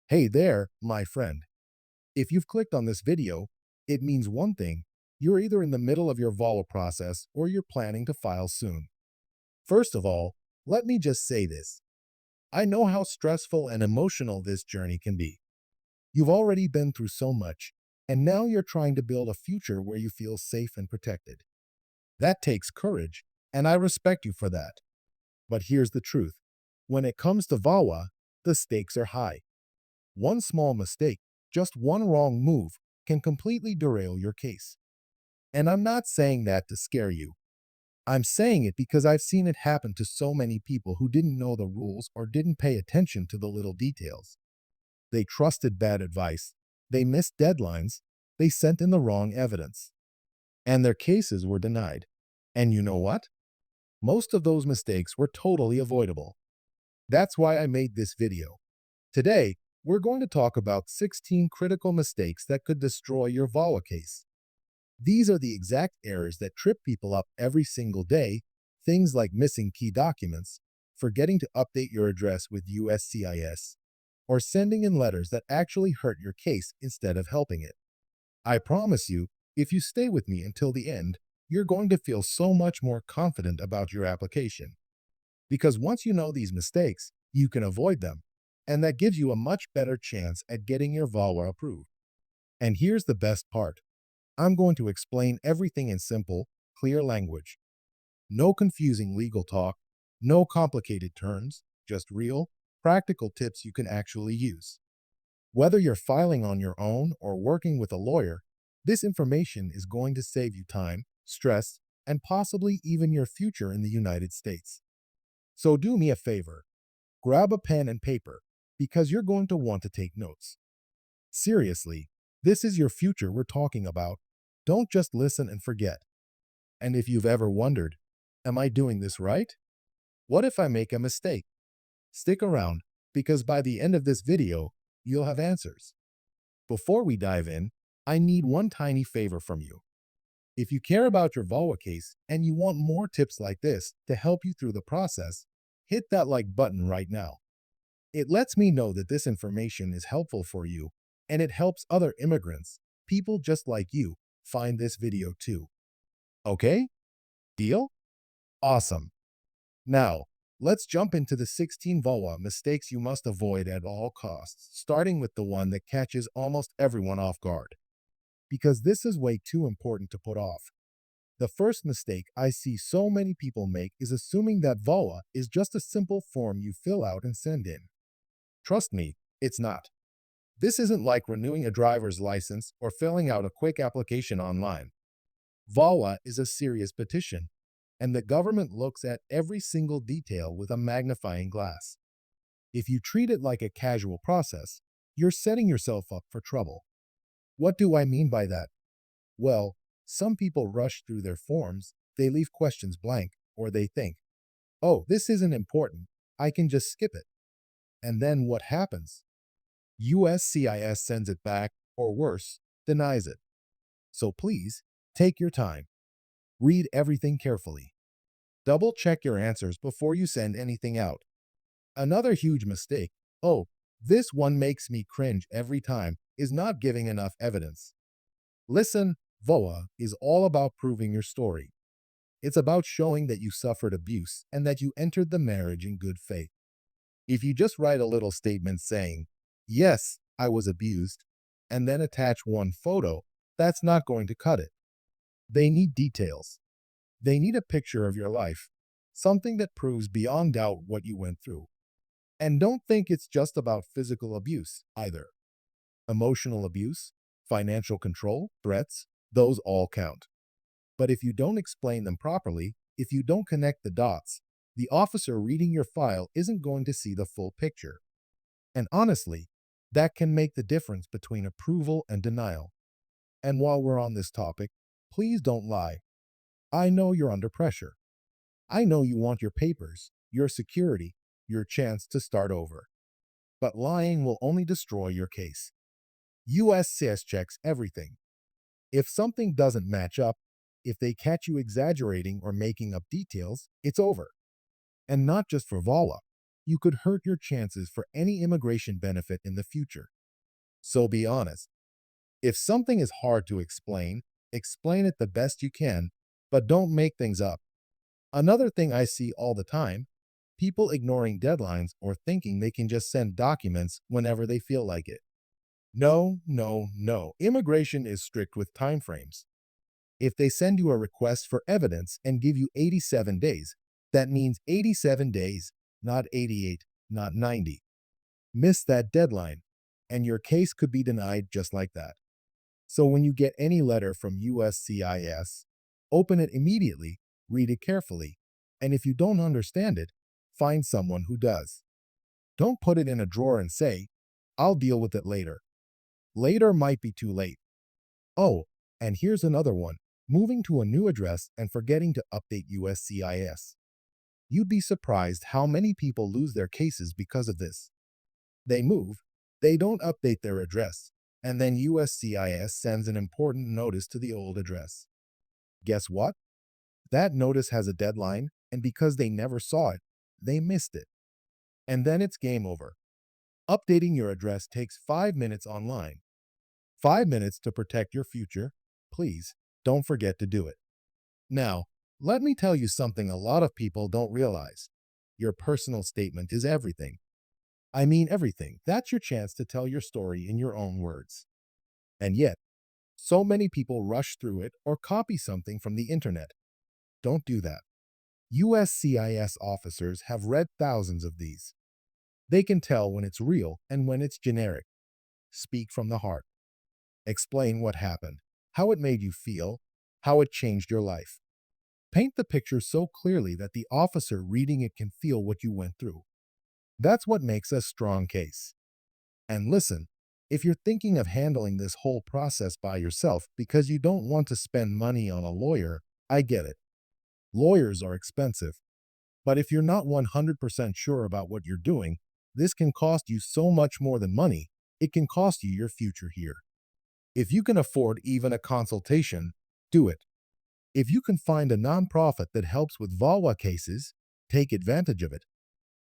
Hey there, my friend. If you've clicked on this video, it means one thing. You're either in the middle of your VAWA process or you're planning to file soon. First of all, let me just say this. I know how stressful and emotional this journey can be. You've already been through so much, and now you're trying to build a future where you feel safe and protected. That takes courage, and I respect you for that. But here's the truth. When it comes to VAWA, the stakes are high. One small mistake, just one wrong move, can completely derail your case. And I'm not saying that to scare you. I'm saying it because I've seen it happen to so many people who didn't know the rules or didn't pay attention to the little details. They trusted bad advice, they missed deadlines, they sent in the wrong evidence, and their cases were denied. And you know what? Most of those mistakes were totally avoidable. That's why I made this video. Today, we're going to talk about 16 critical mistakes that could destroy your VAWA case. These are the exact errors that trip people up every single day, things like missing key documents, forgetting to update your address with USCIS, or sending in letters that actually hurt your case instead of helping it. I promise you, if you stay with me until the end, you're going to feel so much more confident about your application. Because once you know these mistakes, you can avoid them, and that gives you a much better chance at getting your VAWA approved. And here's the best part. I'm going to explain everything in simple, clear language. No confusing legal talk, no complicated terms, just real, practical tips you can actually use. Whether you're filing on your own or working with a lawyer, this information is going to save you time, stress, and possibly even your future in the United States. So do me a favor. Grab a pen and paper, because you're going to want to take notes. Seriously, this is your future we're talking about. Don't just listen and forget. And if you've ever wondered, am I doing this right? What if I make a mistake? Stick around, because by the end of this video, you'll have answers. Before we dive in, I need one tiny favor from you. If you care about your VAWA case and you want more tips like this to help you through the process, hit that like button right now. It lets me know that this information is helpful for you, and it helps other immigrants, people just like you, find this video too. Okay? Deal? Awesome. Now, let's jump into the 16 VAWA mistakes you must avoid at all costs, starting with the one that catches almost everyone off guard. Because this is way too important to put off. The first mistake I see so many people make is assuming that VAWA is just a simple form you fill out and send in. Trust me, it's not. This isn't like renewing a driver's license or filling out a quick application online. VAWA is a serious petition, and the government looks at every single detail with a magnifying glass. If you treat it like a casual process, you're setting yourself up for trouble. What do I mean by that? Well, some people rush through their forms, they leave questions blank, or they think, oh, this isn't important, I can just skip it. And then what happens? USCIS sends it back, or worse, denies it. So please, take your time. Read everything carefully. Double check your answers before you send anything out. Another huge mistake, oh, this one makes me cringe every time, is not giving enough evidence. Listen, VAWA is all about proving your story. It's about showing that you suffered abuse and that you entered the marriage in good faith. If you just write a little statement saying, yes, I was abused, and then attach one photo, that's not going to cut it. They need details. They need a picture of your life, something that proves beyond doubt what you went through. And don't think it's just about physical abuse either. Emotional abuse, financial control, threats, those all count. But if you don't explain them properly, if you don't connect the dots, the officer reading your file isn't going to see the full picture. And honestly, that can make the difference between approval and denial. And while we're on this topic, please don't lie. I know you're under pressure. I know you want your papers, your security, your chance to start over. But lying will only destroy your case. USCIS checks everything. If something doesn't match up, if they catch you exaggerating or making up details, it's over. And not just for VAWA. you could hurt your chances for any immigration benefit in the future. So be honest. If something is hard to explain, explain it the best you can, but don't make things up. Another thing I see all the time, people ignoring deadlines or thinking they can just send documents whenever they feel like it. No, no, no. Immigration is strict with timeframes. If they send you a request for evidence and give you 87 days, that means 87 days, not 88, not 90. Miss that deadline, and your case could be denied just like that. So when you get any letter from USCIS, open it immediately, read it carefully, and if you don't understand it, find someone who does. Don't put it in a drawer and say, I'll deal with it later. Later might be too late. Oh, and here's another one, moving to a new address and forgetting to update USCIS. You'd be surprised how many people lose their cases because of this. They move, they don't update their address, and then USCIS sends an important notice to the old address. Guess what? That notice has a deadline, and because they never saw it, they missed it. And then it's game over. Updating your address takes 5 minutes online. 5 minutes to protect your future. Please, don't forget to do it. Now, let me tell you something a lot of people don't realize. Your personal statement is everything. I mean everything. That's your chance to tell your story in your own words. And yet, so many people rush through it or copy something from the internet. Don't do that. USCIS officers have read thousands of these. They can tell when it's real and when it's generic. Speak from the heart. Explain what happened, how it made you feel, how it changed your life. Paint the picture so clearly that the officer reading it can feel what you went through. That's what makes a strong case. And listen, if you're thinking of handling this whole process by yourself because you don't want to spend money on a lawyer, I get it. Lawyers are expensive. But if you're not 100% sure about what you're doing, this can cost you so much more than money. It can cost you your future here. If you can afford even a consultation, do it. If you can find a nonprofit that helps with VAWA cases, take advantage of it.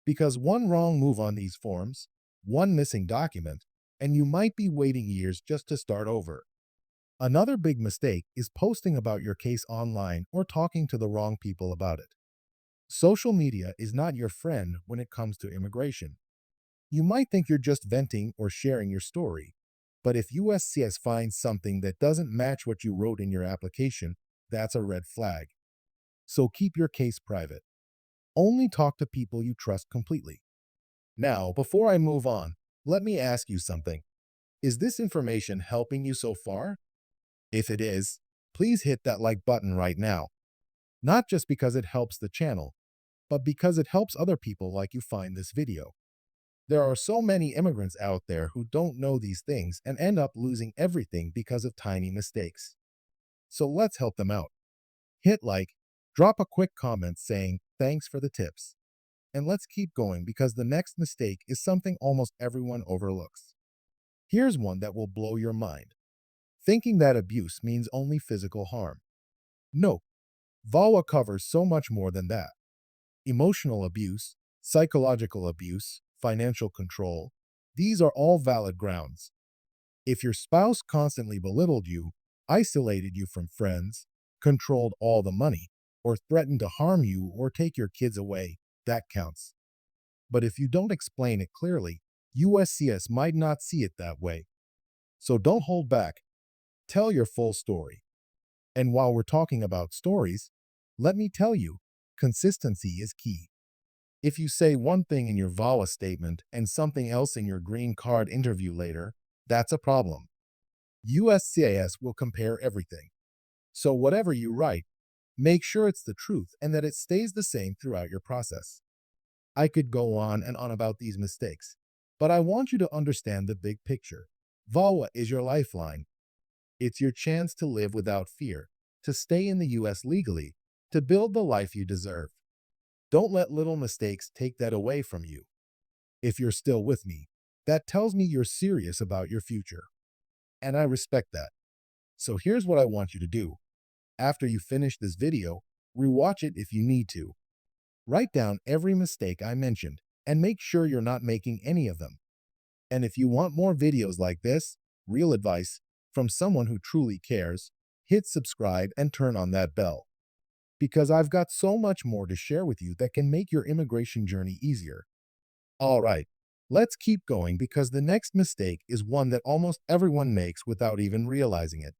Because one wrong move on these forms, one missing document, and you might be waiting years just to start over. Another big mistake is posting about your case online or talking to the wrong people about it. Social media is not your friend when it comes to immigration. You might think you're just venting or sharing your story, but if USCIS finds something that doesn't match what you wrote in your application, that's a red flag. So keep your case private. Only talk to people you trust completely. Now, before I move on, let me ask you something. Is this information helping you so far? If it is, please hit that like button right now. Not just because it helps the channel, but because it helps other people like you find this video. There are so many immigrants out there who don't know these things and end up losing everything because of tiny mistakes. So let's help them out. Hit like, drop a quick comment saying, thanks for the tips. And let's keep going because the next mistake is something almost everyone overlooks. Here's one that will blow your mind. Thinking that abuse means only physical harm. No, VAWA covers so much more than that. Emotional abuse, psychological abuse, financial control, these are all valid grounds. If your spouse constantly belittled you, isolated you from friends, controlled all the money, or threatened to harm you or take your kids away, that counts. But if you don't explain it clearly, USCIS might not see it that way. So don't hold back. Tell your full story. And while we're talking about stories, let me tell you, consistency is key. If you say one thing in your VAWA statement and something else in your green card interview later, that's a problem. USCIS will compare everything. So whatever you write, make sure it's the truth and that it stays the same throughout your process. I could go on and on about these mistakes, but I want you to understand the big picture. VAWA is your lifeline. It's your chance to live without fear, to stay in the US legally, to build the life you deserve. Don't let little mistakes take that away from you. If you're still with me, that tells me you're serious about your future. And I respect that. So here's what I want you to do. After you finish this video, rewatch it if you need to. Write down every mistake I mentioned and make sure you're not making any of them. And if you want more videos like this, real advice from someone who truly cares, hit subscribe and turn on that bell. Because I've got so much more to share with you that can make your immigration journey easier. All right, let's keep going because the next mistake is one that almost everyone makes without even realizing it.